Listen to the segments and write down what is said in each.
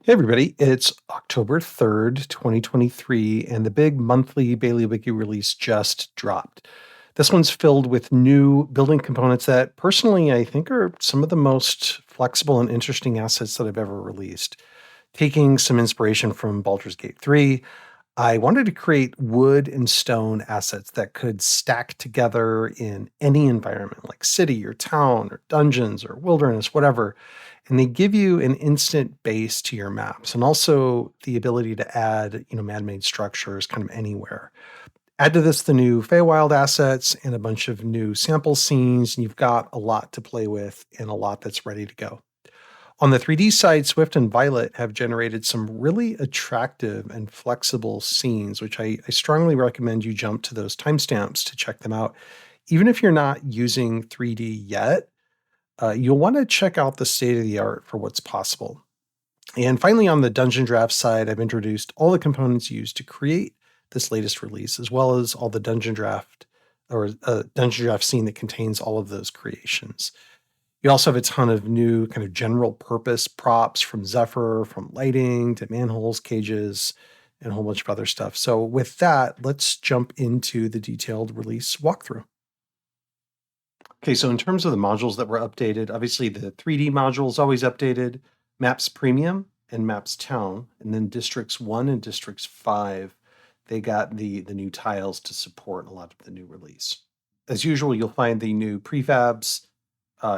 Hey everybody, it's October 3rd, 2023, and the big monthly Baileywiki release just dropped. This one's filled with new building components that personally I think are some of the most flexible and interesting assets that I've ever released. Taking some inspiration from Baldur's Gate 3, I wanted to create wood and stone assets that could stack together in any environment, like city or town or dungeons or wilderness, whatever. And they give you an instant base to your maps and also the ability to add, man-made structures kind of anywhere. Add to this the new Feywild assets and a bunch of new sample scenes, and you've got a lot to play with and a lot that's ready to go. On the 3D side, Swift and Violet have generated some really attractive and flexible scenes, which I strongly recommend you jump to those timestamps to check them out. Even if you're not using 3D yet, you'll want to check out the state of the art for what's possible. And finally, on the Dungeondraft side, I've introduced all the components used to create this latest release, as well as all the Dungeon Draft scene that contains all of those creations. You also have a ton of new kind of general purpose props from Zephyr, from lighting to manholes, cages, and a whole bunch of other stuff. So with that, let's jump into the detailed release walkthrough. Okay, so in terms of the modules that were updated, obviously the 3D module is always updated, Maps Premium and Maps Town, and then Districts 1 and Districts 5, they got the new tiles to support a lot of the new release. As usual, you'll find the new prefabs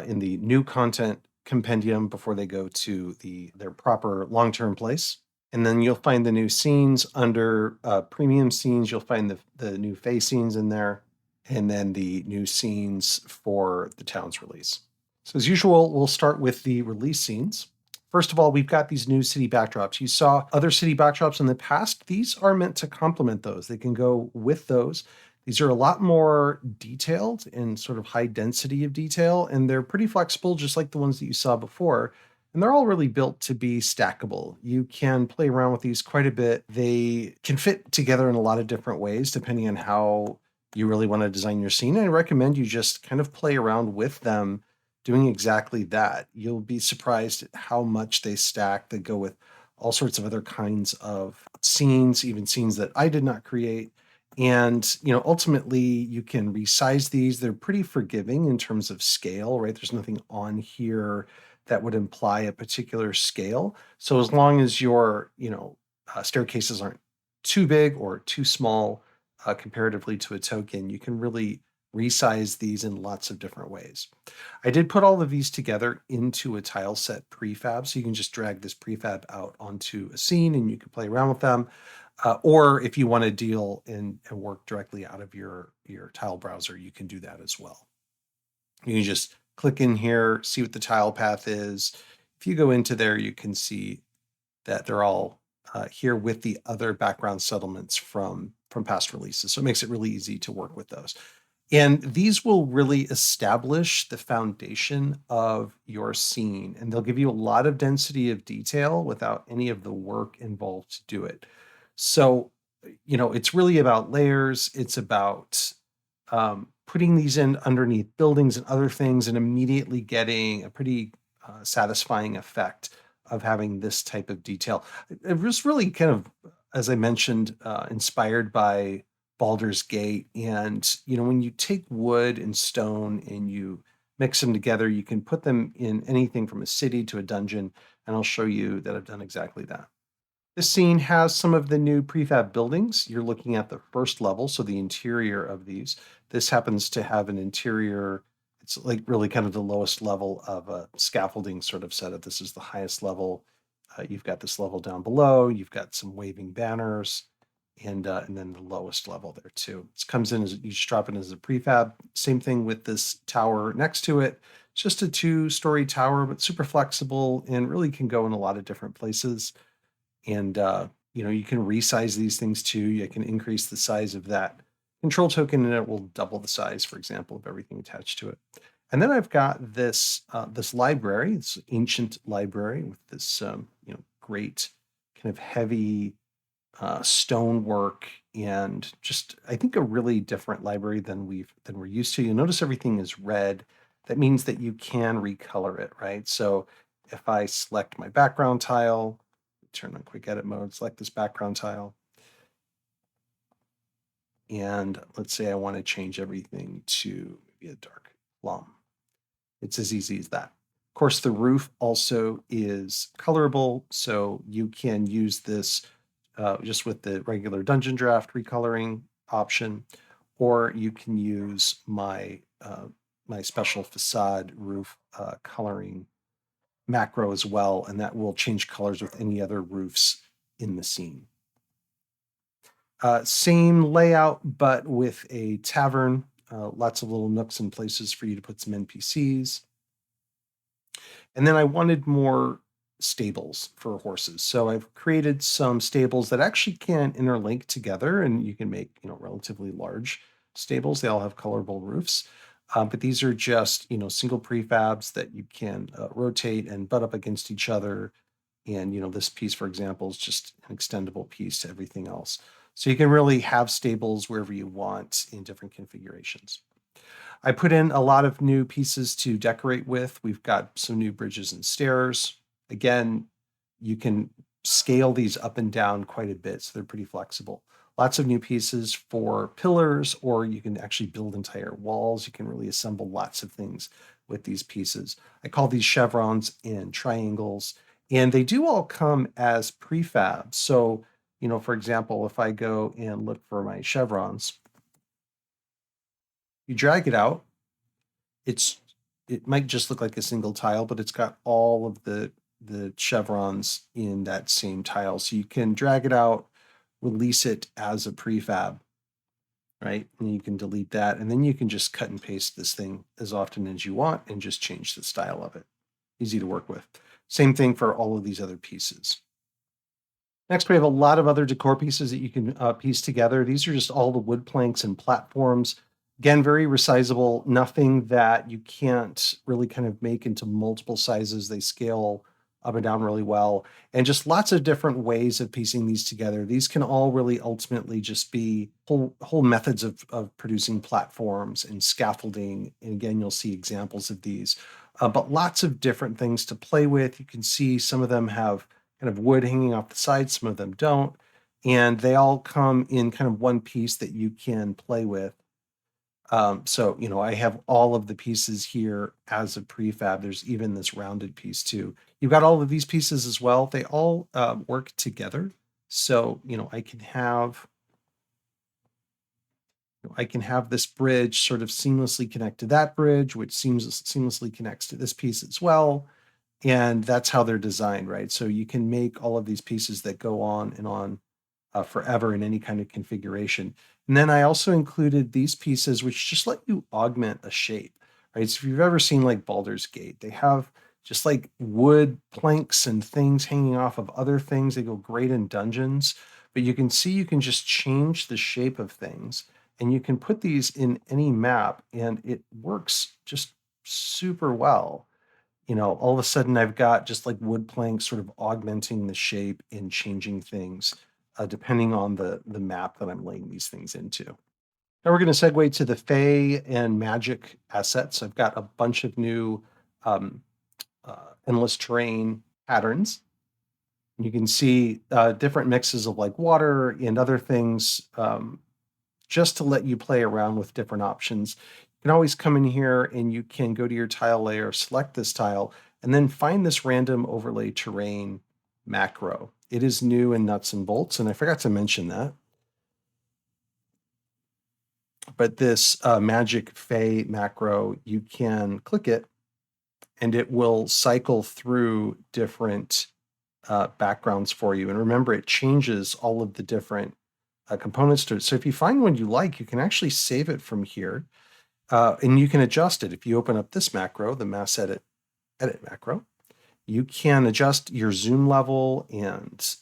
in the new content compendium before they go to their proper long-term place. And then you'll find the new scenes under premium scenes. You'll find the new Fey scenes in there, and then the new scenes for the town's release. So as usual, we'll start with the release scenes. First of all, we've got these new city backdrops. You saw other city backdrops in the past. These are meant to complement those. They can go with those. These are a lot more detailed and sort of high density of detail, and they're pretty flexible, just like the ones that you saw before. And they're all really built to be stackable. You can play around with these quite a bit. They can fit together in a lot of different ways, depending on how you really want to design your scene. And I recommend you just kind of play around with them, doing exactly that. You'll be surprised at how much they stack. They go with all sorts of other kinds of scenes, even scenes that I did not create. And, ultimately you can resize these. They're pretty forgiving in terms of scale, right? There's nothing on here that would imply a particular scale. So as long as your, staircases aren't too big or too small comparatively to a token, you can really resize these in lots of different ways. I did put all of these together into a tile set prefab, so you can just drag this prefab out onto a scene and you can play around with them. Or if you want to deal and work directly out of your tile browser, you can do that as well. You can just click in here, see what the tile path is. If you go into there, you can see that they're all here with the other background settlements from past releases. So it makes it really easy to work with those. And these will really establish the foundation of your scene, and they'll give you a lot of density of detail without any of the work involved to do it. So, it's really about layers. It's about putting these in underneath buildings and other things and immediately getting a pretty satisfying effect of having this type of detail. It was really kind of, as I mentioned, inspired by Baldur's Gate. And, when you take wood and stone and you mix them together, you can put them in anything from a city to a dungeon. And I'll show you that I've done exactly that. This scene has some of the new prefab buildings. You're looking at the first level, so the interior of these. This happens to have an interior, it's like really kind of the lowest level of a scaffolding sort of setup. This is the highest level. You've got this level down below. You've got some waving banners, and then the lowest level there too. It comes in as you just drop it as a prefab. Same thing with this tower next to it. It's just a 2-story tower, but super flexible and really can go in a lot of different places. And, you can resize these things too. You can increase the size of that control token and it will double the size, for example, of everything attached to it. And then I've got this library, this ancient library with this, great kind of heavy stonework and just, I think, a really different library than we're used to. You'll notice everything is red. That means that you can recolor it, right? So if I select my background tile, turn on quick edit mode, select this background tile. And let's say I want to change everything to maybe a dark plum. It's as easy as that. Of course, the roof also is colorable, so you can use this just with the regular Dungeondraft recoloring option, or you can use my my special facade roof coloring macro as well, and that will change colors with any other roofs in the scene. Same layout, but with a tavern, lots of little nooks and places for you to put some NPCs. And then I wanted more stables for horses. So I've created some stables that actually can interlink together, and you can make, relatively large stables. They all have colorable roofs. But these are just, single prefabs that you can rotate and butt up against each other. And, this piece, for example, is just an extendable piece to everything else. So you can really have stables wherever you want in different configurations. I put in a lot of new pieces to decorate with. We've got some new bridges and stairs. Again, you can scale these up and down quite a bit, so they're pretty flexible. Lots of new pieces for pillars, or you can actually build entire walls. You can really assemble lots of things with these pieces. I call these chevrons and triangles, and they do all come as prefabs. So, for example, if I go and look for my chevrons, you drag it out. It might just look like a single tile, but it's got all of the chevrons in that same tile. So you can drag it out, release it as a prefab, right? And you can delete that, and then you can just cut and paste this thing as often as you want and just change the style of it. Easy to work with. Same thing for all of these other pieces. Next, we have a lot of other decor pieces that you can piece together. These are just all the wood planks and platforms. Again, very resizable, nothing that you can't really kind of make into multiple sizes. They scale up and down really well, and just lots of different ways of piecing these together. These can all really ultimately just be whole methods of producing platforms and scaffolding. And again, you'll see examples of these, but lots of different things to play with. You can see some of them have kind of wood hanging off the side, some of them don't, and they all come in kind of one piece that you can play with. So, I have all of the pieces here as a prefab. There's even this rounded piece too. You've got all of these pieces as well. They all work together. So, I can have this bridge sort of seamlessly connect to that bridge, which seamlessly connects to this piece as well. And that's how they're designed, right? So you can make all of these pieces that go on and on forever in any kind of configuration. And then I also included these pieces which just let you augment a shape, right? So if you've ever seen like Baldur's Gate, they have just like wood planks and things hanging off of other things. They go great in dungeons, but you can see you can just change the shape of things, and you can put these in any map and it works just super well. All of a sudden I've got just like wood planks sort of augmenting the shape and changing things depending on the map that I'm laying these things into. Now we're going to segue to the Fey and Magic assets. I've got a bunch of new endless terrain patterns. You can see different mixes of like water and other things just to let you play around with different options. You can always come in here and you can go to your tile layer, select this tile, and then find this random overlay terrain macro. It is new in nuts and bolts, and I forgot to mention that. But this Magic Fey macro, you can click it and it will cycle through different backgrounds for you. And remember, it changes all of the different components to it. So if you find one you like, you can actually save it from here. And you can adjust it. If you open up this macro, the mass edit macro, you can adjust your zoom level and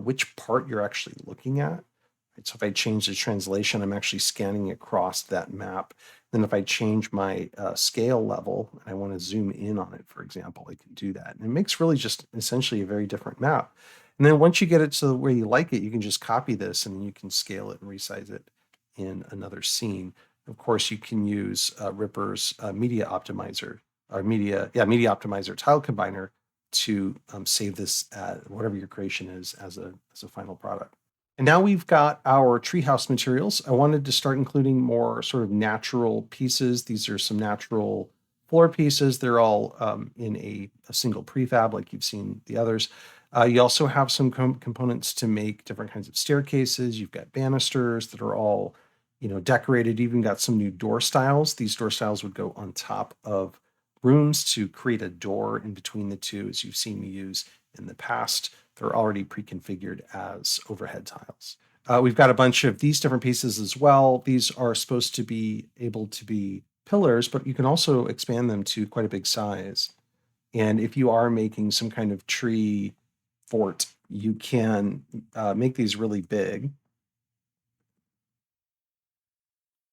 which part you're actually looking at. Right? So if I change the translation, I'm actually scanning across that map. Then if I change my scale level and I want to zoom in on it, for example, I can do that. And it makes really just essentially a very different map. And then once you get it to the way you like it, you can just copy this and you can scale it and resize it in another scene. Of course, you can use Ripper's media optimizer or media optimizer tile combiner to save this, whatever your creation is, as a final product. And now we've got our treehouse materials. I wanted to start including more sort of natural pieces. These are some natural floor pieces. They're all in a single prefab like you've seen the others. You also have some components to make different kinds of staircases. You've got banisters that are all, decorated. You even got some new door styles. These door styles would go on top of rooms to create a door in between the two, as you've seen me use in the past. They're already pre-configured as overhead tiles. We've got a bunch of these different pieces as well. These are supposed to be able to be pillars, but you can also expand them to quite a big size. And if you are making some kind of tree fort, you can make these really big.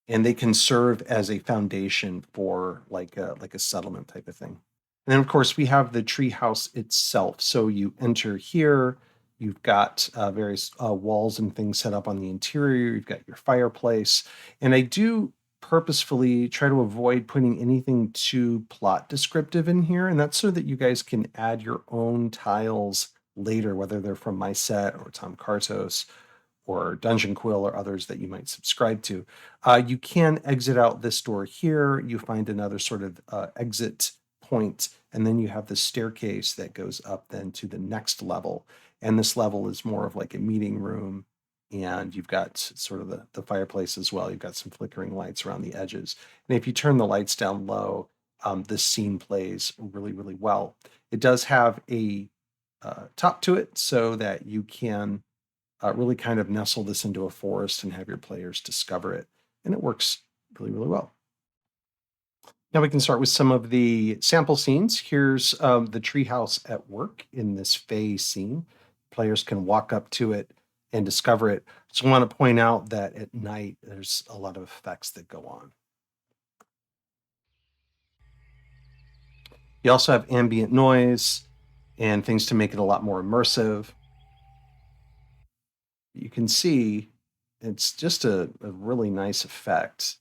And they can serve as a foundation for like a settlement type of thing. And then, of course, we have the tree house itself. So you enter here, you've got various walls and things set up on the interior. You've got your fireplace. And I do purposefully try to avoid putting anything too plot descriptive in here. And that's so that you guys can add your own tiles later, whether they're from my set or Tom Kartos or Dungeon Quill or others that you might subscribe to. You can exit out this door here. You find another sort of exit point, and then you have the staircase that goes up then to the next level. And this level is more of like a meeting room, and you've got sort of the fireplace as well. You've got some flickering lights around the edges. And if you turn the lights down low, this scene plays really, really well. It does have a top to it so that you can really kind of nestle this into a forest and have your players discover it. And it works really, really well. Now we can start with some of the sample scenes. Here's the treehouse at work in this Fey scene. Players can walk up to it and discover it. So I want to point out that at night, there's a lot of effects that go on. You also have ambient noise and things to make it a lot more immersive. You can see it's just a really nice effect.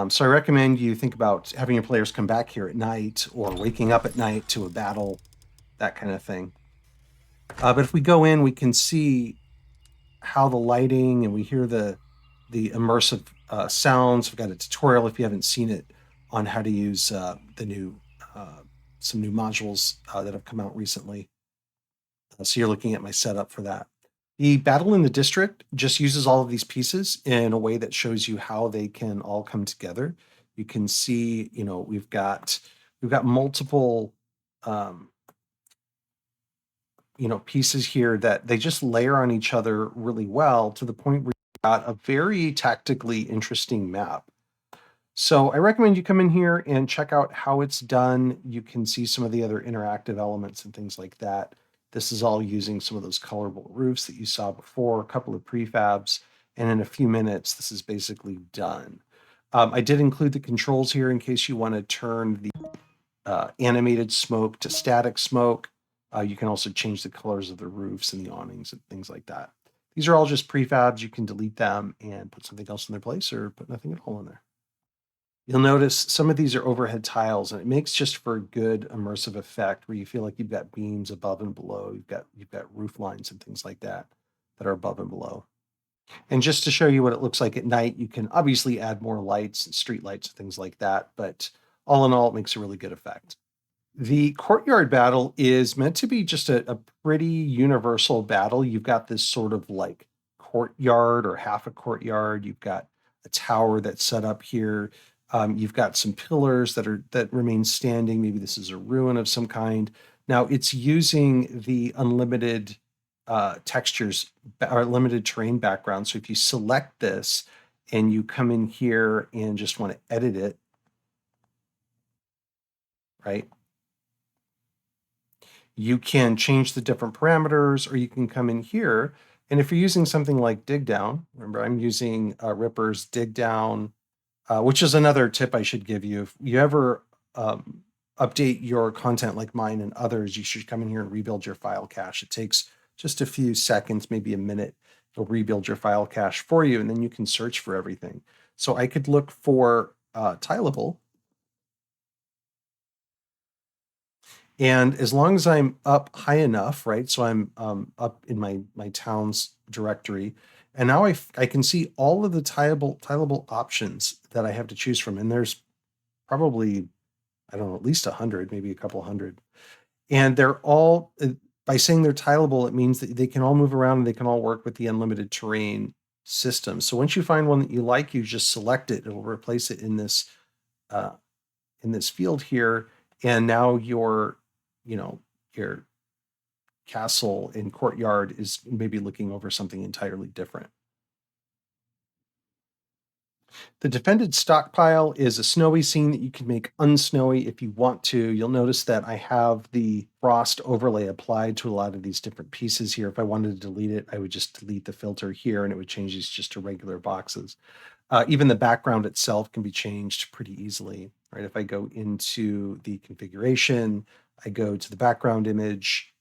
So I recommend you think about having your players come back here at night or waking up at night to a battle, that kind of thing. But if we go in, we can see how the lighting and we hear the immersive sounds. We've got a tutorial if you haven't seen it on how to use the new some new modules that have come out recently. So you're looking at my setup for that. The battle in the district just uses all of these pieces in a way that shows you how they can all come together. You can see, we've got multiple, pieces here that they just layer on each other really well to the point where you've got a very tactically interesting map. So I recommend you come in here and check out how it's done. You can see some of the other interactive elements and things like that. This is all using some of those colorable roofs that you saw before, a couple of prefabs, and in a few minutes, this is basically done. I did include the controls here in case you want to turn the animated smoke to static smoke. You can also change the colors of the roofs and the awnings and things like that. These are all just prefabs. You can delete them and put something else in their place or put nothing at all in there. You'll notice some of these are overhead tiles, and it makes just for a good immersive effect where you feel like you've got beams above and below. You've got roof lines and things like that that are above and below. And just to show you what it looks like at night, you can obviously add more lights and street lights and things like that, but all in all, it makes a really good effect. The courtyard battle is meant to be just a pretty universal battle. You've got this sort of like courtyard or half a courtyard. You've got a tower that's set up here. You've got some pillars that remain standing. Maybe this is a ruin of some kind. Now it's using the unlimited textures or limited terrain background. So if you select this and you come in here and just want to edit it, right? You can change the different parameters, or you can come in here. And if you're using something like dig down, remember I'm using Ripper's dig down, which is another tip I should give you. If you ever update your content like mine and others, you should come in here and rebuild your file cache. It takes just a few seconds, maybe a minute. It'll rebuild your file cache for you, and then you can search for everything. So I could look for tileable, And as long as I'm up high enough, right? So I'm up in my town's directory, and now I can see all of the tileable options that I have to choose from. And there's probably, I don't know, at least 100, maybe a couple hundred. And they're all, by saying they're tileable, it means that they can all move around and they can all work with the unlimited terrain system. So once you find one that you like, you just select it. It'll replace it uh, in this field here, and now you know, your castle and courtyard is maybe looking over something entirely different. The defended stockpile is a snowy scene that you can make unsnowy if you want to. You'll notice that I have the frost overlay applied to a lot of these different pieces here. If I wanted to delete it, I would just delete the filter here and it would change these just to regular boxes. Even the background itself can be changed pretty easily, right? If I go into the configuration, I go to the background image,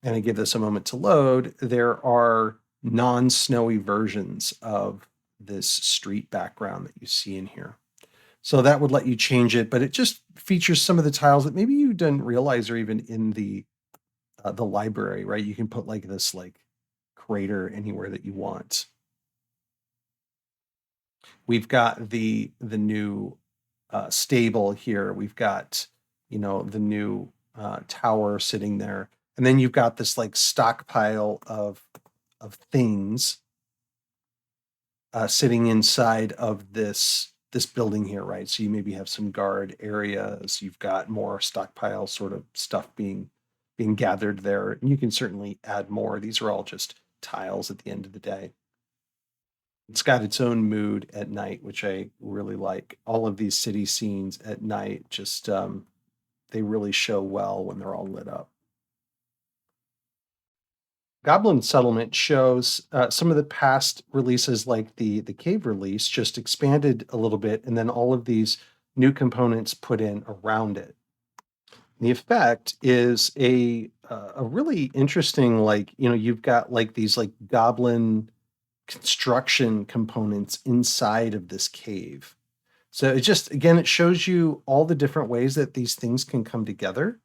and I give this a moment to load, there are non-snowy versions of this street background that you see in here. So that would let you change it, but it just features some of the tiles that maybe you didn't realize are even in the library, right? You can put like this like crater anywhere that you want. We've got the new stable here. We've got, the new tower sitting there. And then you've got this like stockpile of things sitting inside of this building here, right? So you maybe have some guard areas. You've got more stockpile sort of stuff being gathered there. And you can certainly add more. These are all just tiles at the end of the day. It's got its own mood at night, which I really like. All of these city scenes at night just they really show well when they're all lit up. Goblin Settlement shows some of the past releases, like the cave release, just expanded a little bit, and then all of these new components put in around it. The effect is a really interesting, like, you've got like these like goblin construction components inside of this cave. So it just, again, it shows you all the different ways that these things can come together.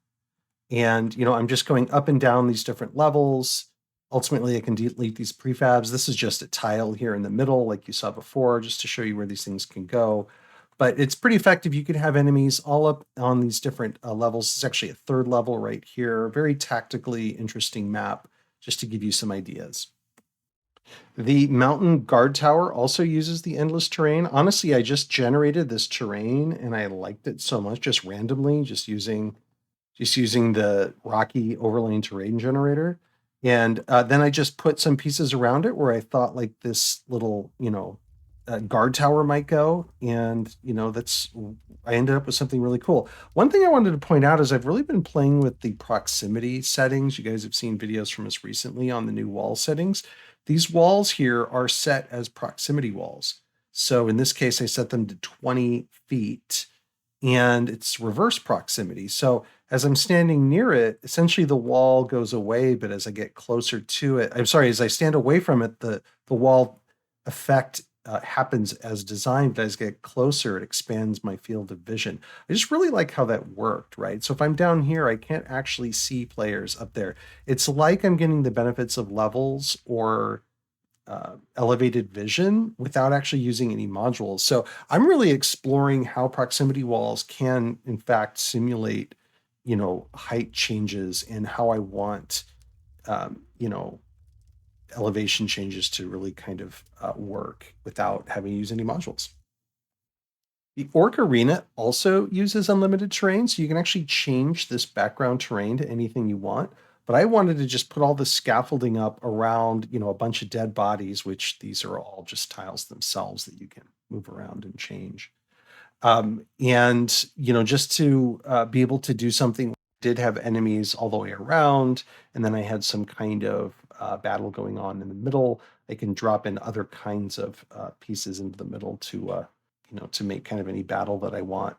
And, I'm just going up and down these different levels. Ultimately, I can delete these prefabs. This is just a tile here in the middle, like you saw before, just to show you where these things can go. But it's pretty effective. You could have enemies all up on these different levels. It's actually a third level right here. Very tactically interesting map, just to give you some ideas. The mountain guard tower also uses the endless terrain. Honestly, I just generated this terrain and I liked it so much, just randomly, just using the Rocky overlaying terrain generator. And then I just put some pieces around it where I thought like this little, guard tower might go. And, I ended up with something really cool. One thing I wanted to point out is I've really been playing with the proximity settings. You guys have seen videos from us recently on the new wall settings. These walls here are set as proximity walls. So in this case, I set them to 20 feet and it's reverse proximity. So as I'm standing near it, essentially the wall goes away, but as I get closer to it, as I stand away from it, the wall effect happens as designed. But as I get closer, it expands my field of vision. I just really like how that worked, right? So if I'm down here, I can't actually see players up there. It's like I'm getting the benefits of levels or elevated vision without actually using any modules. So I'm really exploring how proximity walls can, in fact, simulate, height changes and how I want, elevation changes to really kind of work without having to use any modules. The Orc Arena also uses unlimited terrain, so you can actually change this background terrain to anything you want. But I wanted to just put all the scaffolding up around, a bunch of dead bodies, which these are all just tiles themselves that you can move around and change. And, just to be able to do something, did have enemies all the way around, and then I had some kind of battle going on in the middle. I can drop in other kinds of pieces into the middle to make kind of any battle that I want.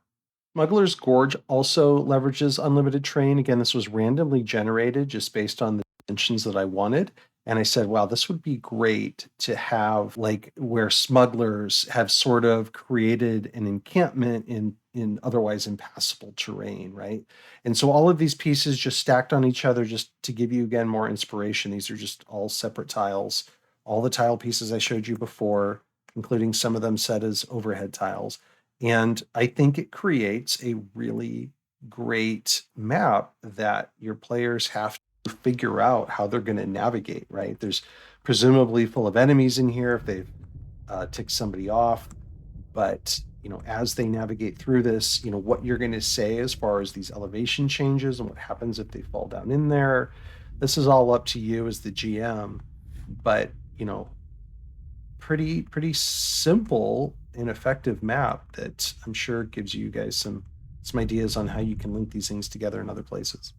Smuggler's Gorge also leverages unlimited terrain. Again, this was randomly generated just based on the dimensions that I wanted. And I said, wow, this would be great to have like where smugglers have sort of created an encampment in otherwise impassable terrain, right? And so all of these pieces just stacked on each other just to give you, again, more inspiration. These are just all separate tiles. All the tile pieces I showed you before, including some of them set as overhead tiles. And I think it creates a really great map that your players have to figure out how they're going to navigate, right? There's presumably full of enemies in here if they've ticked somebody off. But, as they navigate through this, what you're going to say as far as these elevation changes and what happens if they fall down in there, this is all up to you as the GM. But, pretty simple and effective map that I'm sure gives you guys some ideas on how you can link these things together in other places.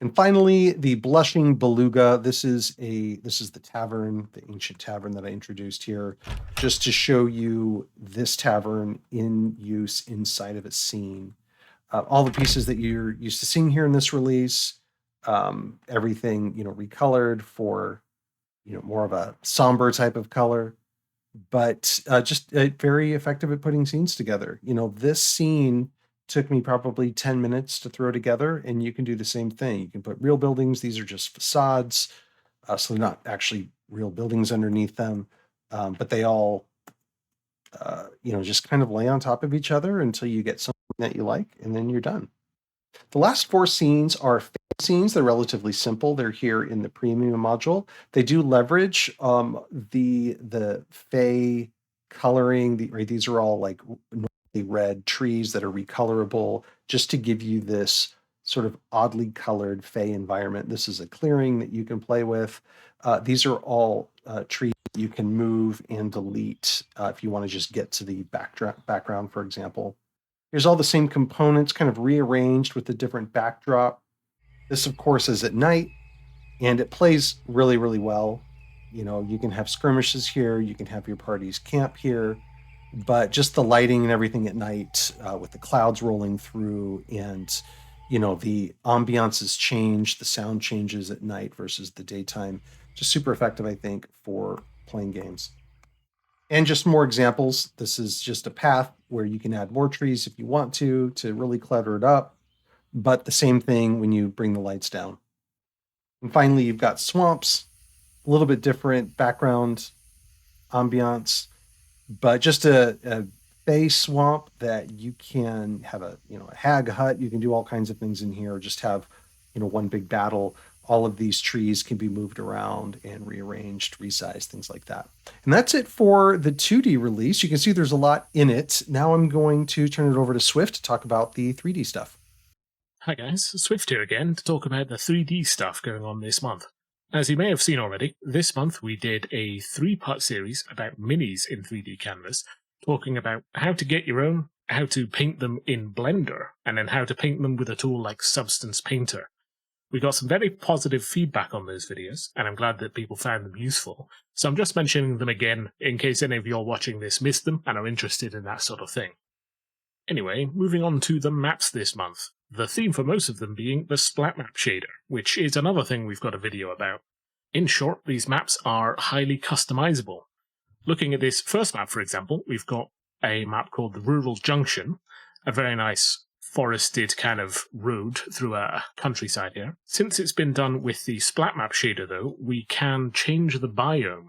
And finally, the Blushing Beluga. This is the tavern, the ancient tavern that I introduced here, just to show you this tavern in use inside of a scene. All the pieces that you're used to seeing here in this release, everything recolored for more of a somber type of color, but just very effective at putting scenes together. This scene took me probably 10 minutes to throw together, and you can do the same thing. You can put real buildings. These are just facades, so they're not actually real buildings underneath them, but they all, just kind of lay on top of each other until you get something that you like, and then you're done. The last 4 scenes are scenes. They're relatively simple. They're here in the premium module. They do leverage the Fey coloring. These are all like red trees that are recolorable, just to give you this sort of oddly colored Fey environment. This is a clearing that you can play with. These are all trees that you can move and delete if you want to just get to the background, for example. Here's all the same components kind of rearranged with a different backdrop. This, of course, is at night, and it plays really, really well. You can have skirmishes here. You can have your parties camp here. But just the lighting and everything at night with the clouds rolling through, and, the ambiances change, the sound changes at night versus the daytime. Just super effective, I think, for playing games. And just more examples. This is just a path where you can add more trees if you want to really clutter it up. But the same thing when you bring the lights down. And finally, you've got swamps, a little bit different background ambiance, but just a Fey swamp that you can have a hag hut. You can do all kinds of things in here. Just have one big battle. All of these trees can be moved around and rearranged, resized, things like that. And that's it for the 2D release. You can see there's a lot in it. Now I'm going to turn it over to Swift to talk about the 3D stuff. Hi guys, Swift here again to talk about the 3D stuff going on this month. As you may have seen already, this month we did a 3-part series about minis in 3D Canvas, talking about how to get your own, how to paint them in Blender, and then how to paint them with a tool like Substance Painter. We got some very positive feedback on those videos, and I'm glad that people found them useful, so I'm just mentioning them again in case any of you all watching this missed them and are interested in that sort of thing. Anyway, moving on to the maps this month. The theme for most of them being the Splat Map shader, which is another thing we've got a video about. In short, these maps are highly customizable. Looking at this first map, for example, we've got a map called the Rural Junction, a very nice forested kind of road through a countryside here. Since it's been done with the Splat Map shader, though, we can change the biome.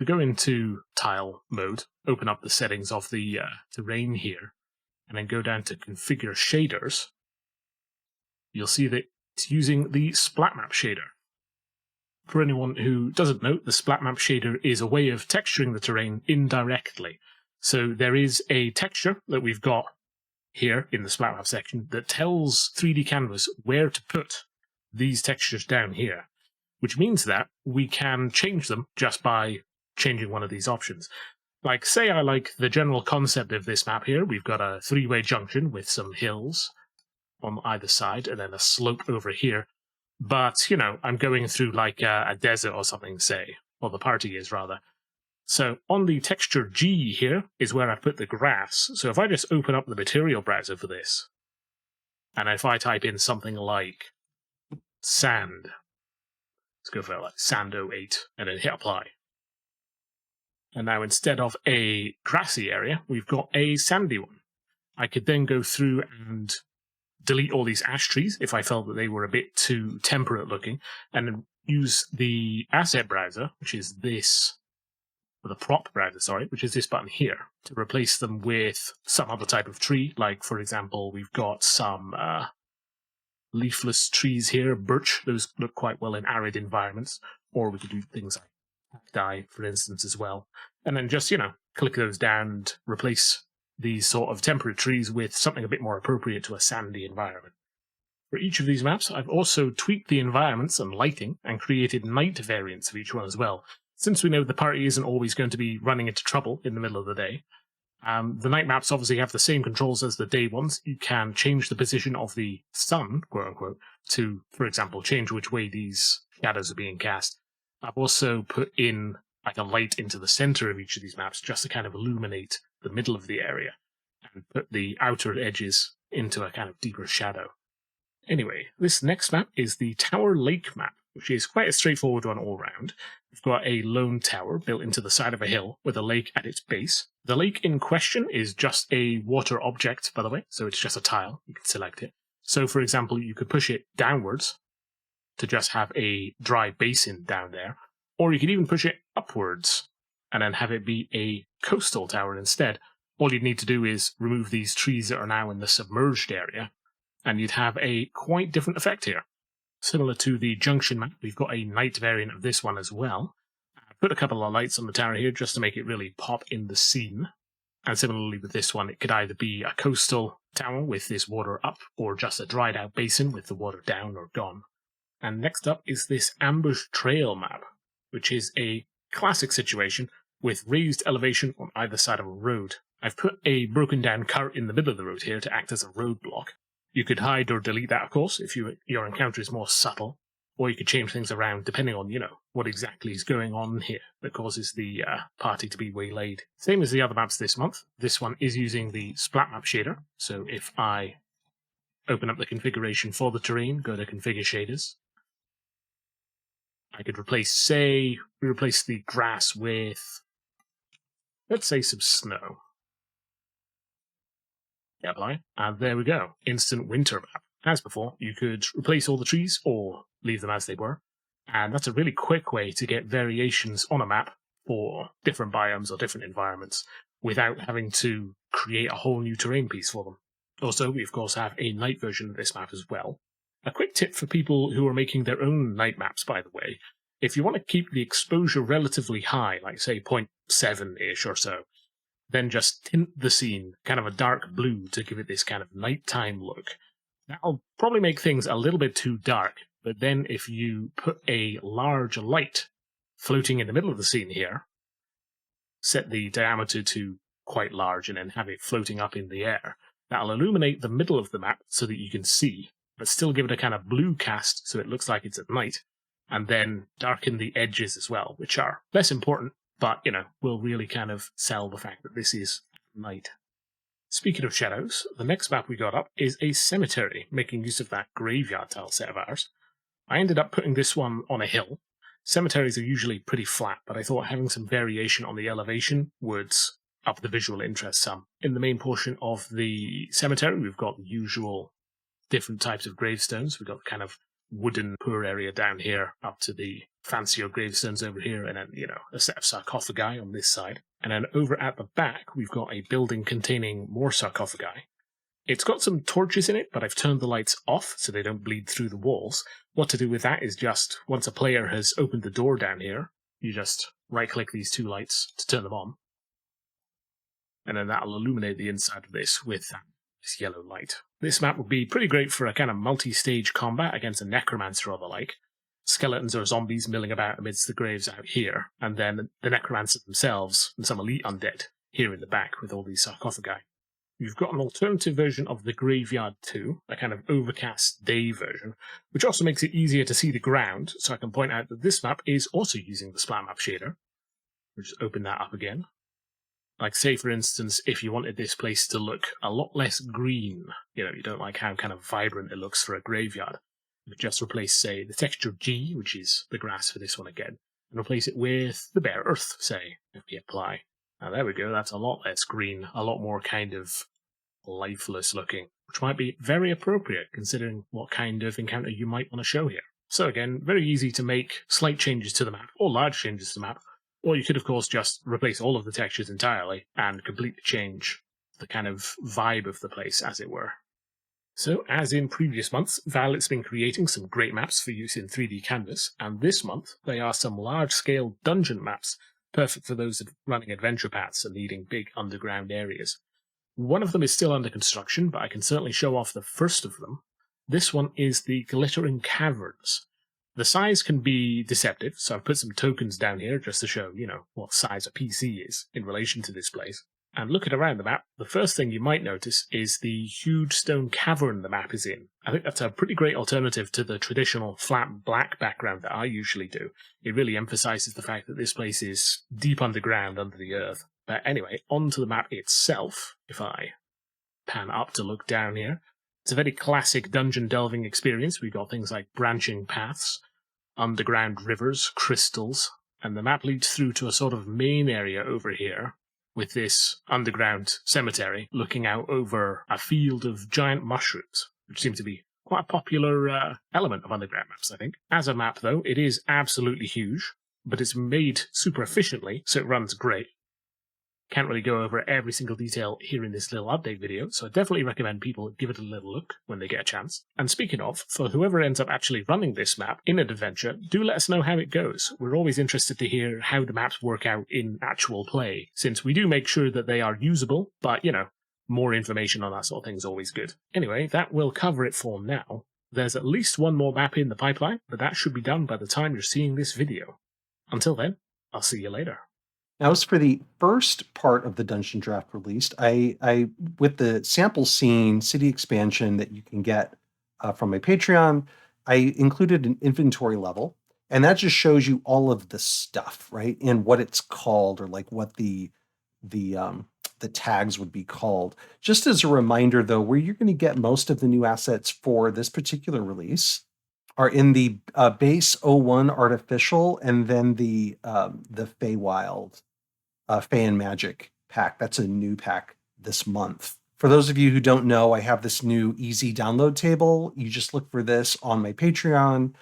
We go into tile mode, open up the settings of the terrain here, and then go down to Configure Shaders. You'll see that it's using the Splat Map shader. For anyone who doesn't know, the Splat Map shader is a way of texturing the terrain indirectly. So there is a texture that we've got here in the Splat Map section that tells 3D Canvas where to put these textures down here, which means that we can change them just by changing one of these options. Like, say I like the general concept of this map here. We've got a 3-way junction with some hills on either side, and then a slope over here. But, I'm going through like a desert or something, say, or the party is rather. So on the texture G here is where I put the grass. So if I just open up the material browser for this, and if I type in something like sand, Let's go for like sand 08 and then hit apply. And now instead of a grassy area, we've got a sandy one. I could then go through and delete all these ash trees if I felt that they were a bit too temperate looking, and then use the asset browser, which is this, or the prop browser, sorry, which is this button here, to replace them with some other type of tree. Like, for example, we've got some leafless trees here, birch. Those look quite well in arid environments. Or we could do things like cacti, for instance, as well. And then just, click those down and replace these sort of temperate trees with something a bit more appropriate to a sandy environment. For each of these maps, I've also tweaked the environments and lighting and created night variants of each one as well. Since we know the party isn't always going to be running into trouble in the middle of the day, the night maps obviously have the same controls as the day ones. You can change the position of the sun, quote unquote, to, for example, change which way these shadows are being cast. I've also put in like a light into the center of each of these maps just to kind of illuminate the middle of the area and put the outer edges into a kind of deeper shadow. Anyway, this next map is the Tower Lake map, which is quite a straightforward one all round. We've got a lone tower built into the side of a hill with a lake at its base. The lake in question is just a water object, by the way, so it's just a tile. You can select it. So, for example, you could push it downwards to just have a dry basin down there, or you could even push it upwards and then have it be a coastal tower instead. All you'd need to do is remove these trees that are now in the submerged area, and you'd have a quite different effect here. Similar to the junction map, we've got a night variant of this one as well. I put a couple of lights on the tower here just to make it really pop in the scene. And similarly with this one, it could either be a coastal tower with this water up, or just a dried out basin with the water down or gone. And next up is this ambush trail map, which is a classic situation with raised elevation on either side of a road. I've put a broken down cart in the middle of the road here to act as a roadblock. You could hide or delete that, of course, if your encounter is more subtle, or you could change things around depending on, what exactly is going on here that causes the party to be waylaid. Same as the other maps this month. This one is using the splat map shader, so if I open up the configuration for the terrain, go to configure shaders, I could replace the grass with, let's say, some snow. Apply, and there we go. Instant winter map. As before, you could replace all the trees or leave them as they were, and that's a really quick way to get variations on a map for different biomes or different environments without having to create a whole new terrain piece for them. Also, we of course have a night version of this map as well. A quick tip for people who are making their own night maps, by the way: if you want to keep the exposure relatively high, like say 0.7-ish or so, then just tint the scene kind of a dark blue to give it this kind of nighttime look. That'll probably make things a little bit too dark, but then if you put a large light floating in the middle of the scene here, set the diameter to quite large and then have it floating up in the air, that'll illuminate the middle of the map so that you can see, but still give it a kind of blue cast so it looks like it's at night, and then darken the edges as well, which are less important, but, will really kind of sell the fact that this is night. Speaking of shadows, the next map we got up is a cemetery, making use of that graveyard tile set of ours. I ended up putting this one on a hill. Cemeteries are usually pretty flat, but I thought having some variation on the elevation would up the visual interest some. In the main portion of the cemetery, we've got the usual different types of gravestones. We've got kind of wooden poor area down here up to the fancier gravestones over here, and then, a set of sarcophagi on this side. And then over at the back, we've got a building containing more sarcophagi. It's got some torches in it, but I've turned the lights off so they don't bleed through the walls. What to do with that is just, once a player has opened the door down here, you just right-click these two lights to turn them on. And then that'll illuminate the inside of this with this yellow light. This map would be pretty great for a kind of multi-stage combat against a necromancer or the like. Skeletons or zombies milling about amidst the graves out here, and then the necromancers themselves and some elite undead here in the back with all these sarcophagi. You've got an alternative version of the Graveyard 2, a kind of overcast day version, which also makes it easier to see the ground, so I can point out that this map is also using the splat map shader. We'll just open that up again. Like, say, for instance, if you wanted this place to look a lot less green, you don't like how kind of vibrant it looks for a graveyard, Just replace, say, the texture G, which is the grass for this one again, and replace it with the bare earth, say, if we apply. Now there we go, that's a lot less green, a lot more kind of lifeless looking, which might be very appropriate considering what kind of encounter you might want to show here. So again, very easy to make slight changes to the map, or large changes to the map, or you could of course just replace all of the textures entirely and completely change the kind of vibe of the place, as it were. So, as in previous months, Violet's been creating some great maps for use in 3D Canvas, and this month they are some large-scale dungeon maps, perfect for those running adventure paths and needing big underground areas. One of them is still under construction, but I can certainly show off the first of them. This one is the Glittering Caverns. The size can be deceptive, so I've put some tokens down here just to show, what size a PC is in relation to this place. And looking around the map, the first thing you might notice is the huge stone cavern the map is in. I think that's a pretty great alternative to the traditional flat black background that I usually do. It really emphasizes the fact that this place is deep underground under the earth. But anyway, onto the map itself, if I pan up to look down here. It's a very classic dungeon delving experience. We've got things like branching paths, underground rivers, crystals, and the map leads through to a sort of main area over here, with this underground cemetery looking out over a field of giant mushrooms, which seem to be quite a popular element of underground maps, I think. As a map, though, it is absolutely huge, but it's made super efficiently, so it runs great. Can't really go over every single detail here in this little update video, so I definitely recommend people give it a little look when they get a chance. And speaking of, for whoever ends up actually running this map in an adventure, do let us know how it goes. We're always interested to hear how the maps work out in actual play, since we do make sure that they are usable, but, more information on that sort of thing is always good. Anyway, that will cover it for now. There's at least one more map in the pipeline, but that should be done by the time you're seeing this video. Until then, I'll see you later. Now, as for the first part of the Dungeondraft released, I with the sample scene city expansion that you can get from my Patreon, I included an inventory level, and that just shows you all of the stuff, right, and what it's called, or like what the tags would be called. Just as a reminder, though, where you're going to get most of the new assets for this particular release are in the base 01 artificial, and then the Feywild. Fey and Magic pack. That's a new pack this month. For those of you who don't know, I have this new easy download table. You just look for this on my Patreon,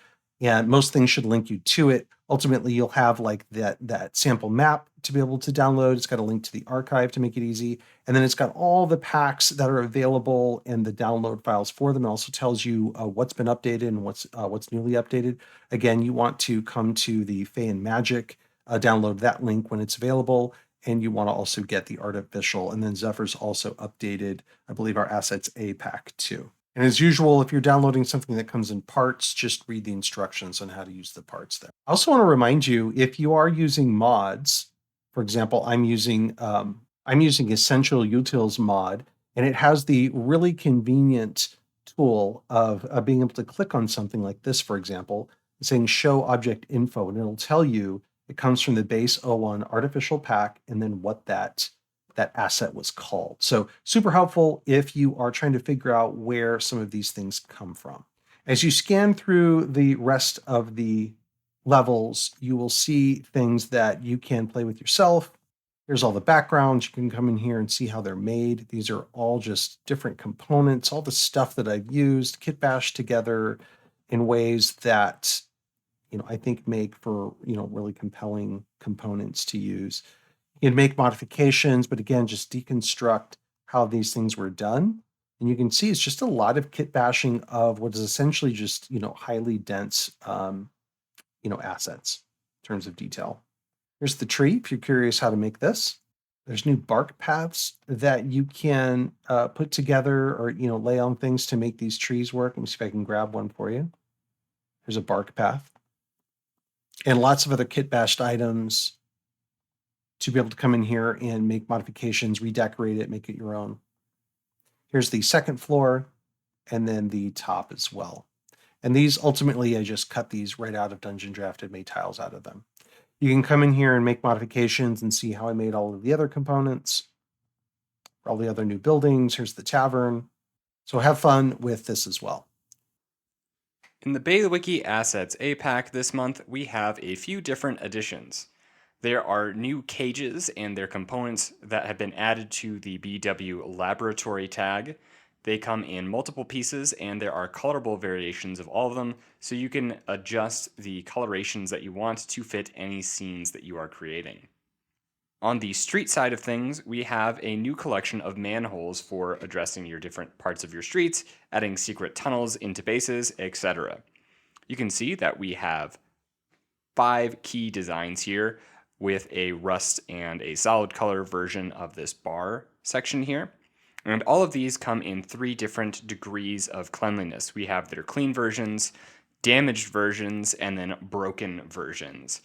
and most things should link you to it. Ultimately, you'll have like that sample map to be able to download. It's got a link to the archive to make it easy. And then it's got all the packs that are available and the download files for them. It also tells you what's been updated and what's newly updated. Again, you want to come to the Fey and Magic, download that link when it's available, and you want to also get the artificial. And then Zephyr's also updated, I believe, our Assets A pack too. And as usual, if you're downloading something that comes in parts, just read the instructions on how to use the parts there. I also want to remind you, if you are using mods, for example, I'm using Essential Utils mod, and it has the really convenient tool of being able to click on something like this, for example, saying show object info, and it'll tell you it comes from the base 01 artificial pack and then what that asset was called. So super helpful if you are trying to figure out where some of these things come from. As you scan through the rest of the levels, you will see things that you can play with yourself. Here's all the backgrounds. You can come in here and see how they're made. These are all just different components, all the stuff that I've used, kit bashed together in ways that I think make for, really compelling components to use. You can make modifications, but again, just deconstruct how these things were done. And you can see it's just a lot of kit bashing of what is essentially just, highly dense, assets in terms of detail. Here's the tree, if you're curious how to make this. There's new bark paths that you can put together or, lay on things to make these trees work. Let me see if I can grab one for you. Here's a bark path. And lots of other kit bashed items to be able to come in here and make modifications, redecorate it, make it your own. Here's the second floor, and then the top as well. And these, ultimately, I just cut these right out of Dungeondraft and made tiles out of them. You can come in here and make modifications and see how I made all of the other components, all the other new buildings. Here's the tavern. So have fun with this as well. In the Baileywiki Assets APAC this month, we have a few different additions. There are new cages and their components that have been added to the BW Laboratory tag. They come in multiple pieces and there are colorable variations of all of them, so you can adjust the colorations that you want to fit any scenes that you are creating. On the street side of things, we have a new collection of manholes for addressing your different parts of your streets, adding secret tunnels into bases, etc. You can see that we have 5 key designs here with a rust and a solid color version of this bar section here. And all of these come in 3 different degrees of cleanliness. We have their clean versions, damaged versions, and then broken versions.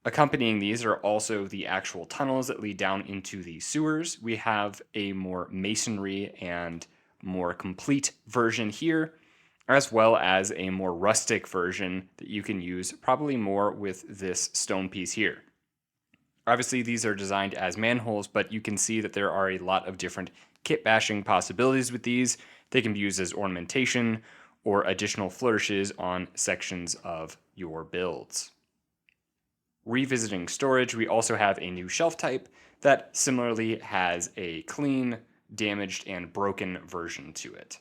Accompanying these are also the actual tunnels that lead down into the sewers. We have a more masonry and more complete version here, as well as a more rustic version that you can use probably more with this stone piece here. Obviously, these are designed as manholes, but you can see that there are a lot of different kit bashing possibilities with these. They can be used as ornamentation or additional flourishes on sections of your builds. Revisiting storage, we also have a new shelf type that similarly has a clean, damaged, and broken version to it.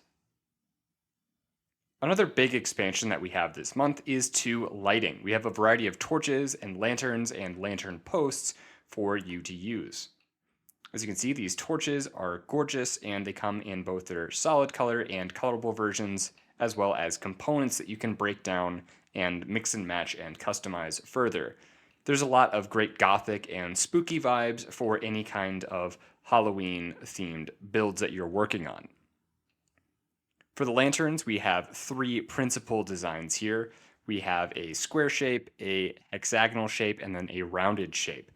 Another big expansion that we have this month is to lighting. We have a variety of torches and lantern posts for you to use. As you can see, these torches are gorgeous and they come in both their solid color and colorable versions, as well as components that you can break down and mix and match and customize further. There's a lot of great gothic and spooky vibes for any kind of Halloween themed builds that you're working on. For the lanterns, we have 3 principal designs here. We have a square shape, a hexagonal shape, and then a rounded shape.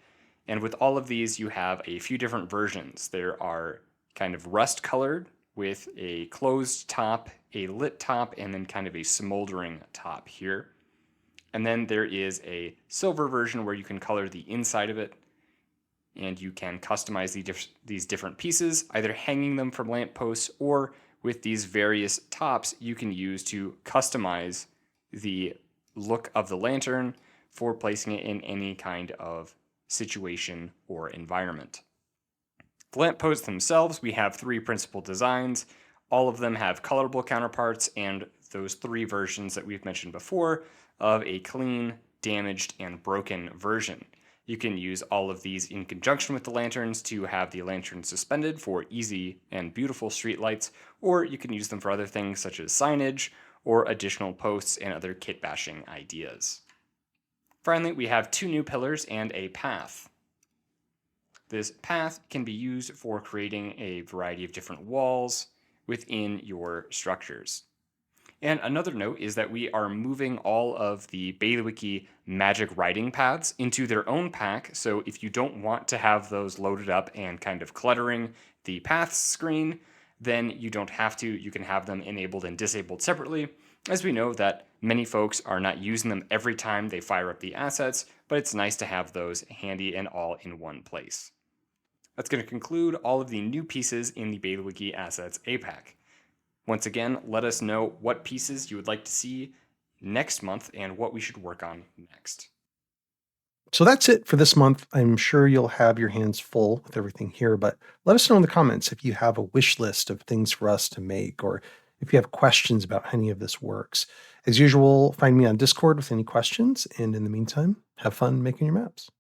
And with all of these, you have a few different versions. There are kind of rust colored with a closed top, a lit top, and then kind of a smoldering top here. And then there is a silver version where you can color the inside of it, and you can customize these different pieces, either hanging them from lampposts or with these various tops you can use to customize the look of the lantern for placing it in any kind of situation or environment. The lampposts themselves, we have 3 principal designs. All of them have colorable counterparts and those 3 versions that we've mentioned before of a clean, damaged, and broken version. You can use all of these in conjunction with the lanterns to have the lantern suspended for easy and beautiful street lights, or you can use them for other things such as signage or additional posts and other kit bashing ideas. Finally, we have 2 new pillars and a path. This path can be used for creating a variety of different walls within your structures. And another note is that we are moving all of the Baileywiki magic writing paths into their own pack, so if you don't want to have those loaded up and kind of cluttering the paths screen, then you don't have to. You can have them enabled and disabled separately, as we know that many folks are not using them every time they fire up the assets, but it's nice to have those handy and all in one place. That's going to conclude all of the new pieces in the Baileywiki Assets APAC. Once again, let us know what pieces you would like to see next month and what we should work on next. So that's it for this month. I'm sure you'll have your hands full with everything here, but let us know in the comments if you have a wish list of things for us to make, or if you have questions about how any of this works. As usual, find me on Discord with any questions, and in the meantime, have fun making your maps.